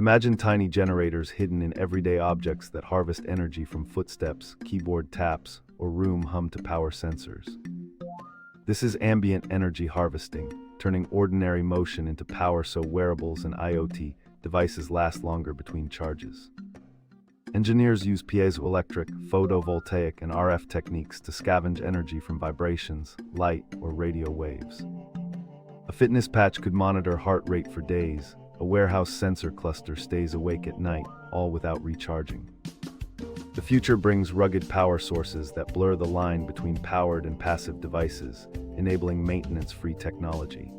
Imagine tiny generators hidden in everyday objects that harvest energy from footsteps, keyboard taps, or room hum to power sensors. This is ambient energy harvesting, turning ordinary motion into power so wearables and IoT devices last longer between charges. Engineers use piezoelectric, photovoltaic, and RF techniques to scavenge energy from vibrations, light, or radio waves. A fitness patch could monitor heart rate for days. A warehouse sensor cluster stays awake at night, all without recharging. The future brings rugged power sources that blur the line between powered and passive devices, enabling maintenance-free technology.